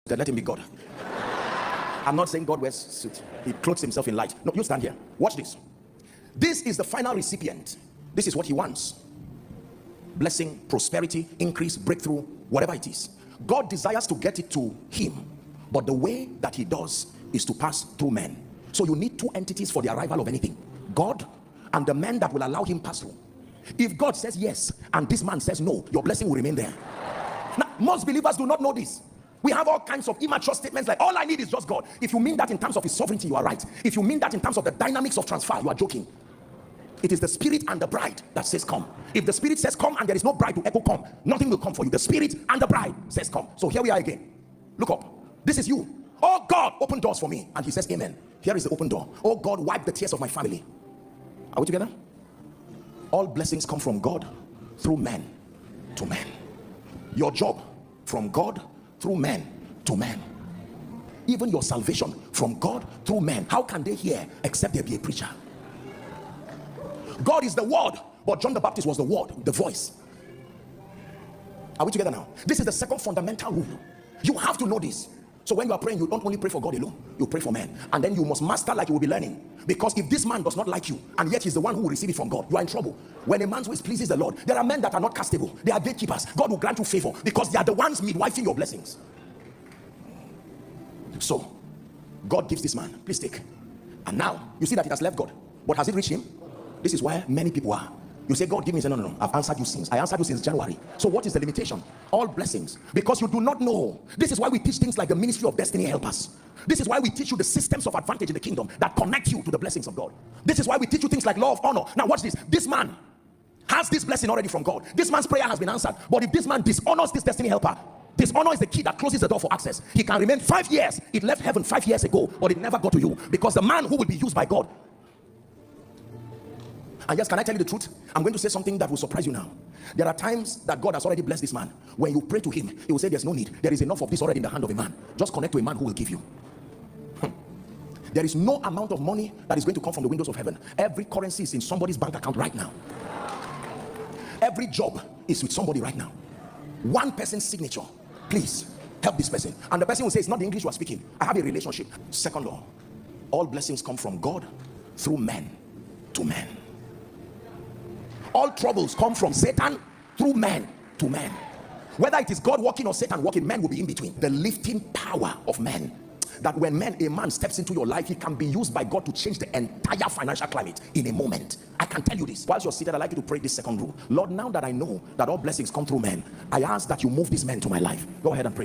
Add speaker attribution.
Speaker 1: Let him be God. I'm not saying God wears suit. He clothes himself in light. No, you stand here. Watch this. This is the final recipient. This is what he wants. Blessing, prosperity, increase, breakthrough, whatever it is. God desires to get it to him. But the way that he does is to pass through men. So you need two entities for the arrival of anything. God and the man that will allow him pass through. If God says yes and this man says no, your blessing will remain there. Now, most believers do not know this. We have all kinds of immature statements like, all I need is just God. If you mean that in terms of his sovereignty, you are right. If you mean that in terms of the dynamics of transfer, you are joking. It is the spirit and the bride that says come. If the spirit says come and there is no bride to echo come, nothing will come for you. The spirit and the bride says come. So here we are again. Look up. This is you. Oh God, open doors for me. And he says amen. Here is the open door. Oh God, wipe the tears of my family. Are we together? All blessings come from God through men to men. Your job from God through men to men. Even your salvation from God through men. How can they hear except there be a preacher? God is the word, but John the Baptist was the word, the voice. Are we together now? This is the second fundamental rule. You have to know this. So when you are praying, you don't only pray for God alone, you pray for men. And then you must master like you will be learning. Because if this man does not like you, and yet he's the one who will receive it from God, you are in trouble. When a man's ways pleases the Lord, there are men that are not castable. They are gatekeepers. God will grant you favor because they are the ones midwifing your blessings. So, God gives this man, please take. And now, you see that it has left God. But has it reached him? This is where many people are. You say, God, give me. Say, no, I've answered you since. I answered you since January. So what is the limitation? All blessings. Because you do not know. This is why we teach things like the ministry of destiny helpers. This is why we teach you the systems of advantage in the kingdom that connect you to the blessings of God. This is why we teach you things like law of honor. Now watch this. This man has this blessing already from God. This man's prayer has been answered. But if this man dishonors this destiny helper, dishonor is the key that closes the door for access. He can remain 5 years. It left heaven 5 years ago, but it never got to you. Because the man who will be used by God. And yes, can I tell you the truth? I'm going to say something that will surprise you now. There are times that God has already blessed this man. When you pray to him, he will say there's no need. There is enough of this already in the hand of a man. Just connect to a man who will give you. There is no amount of money that is going to come from the windows of heaven. Every currency is in somebody's bank account right now. Every job is with somebody right now. One person's signature. Please help this person. And the person will say, it's not the English you are speaking. I have a relationship. Second law. All blessings come from God through men to men. All troubles come from Satan through men to men. Whether it is God working or Satan working, men will be in between. The lifting power of men. That when a man steps into your life, he can be used by God to change the entire financial climate in a moment. I can tell you this. Whilst you're seated, I'd like you to pray this second rule. Lord, now that I know that all blessings come through men, I ask that you move these men to my life. Go ahead and pray.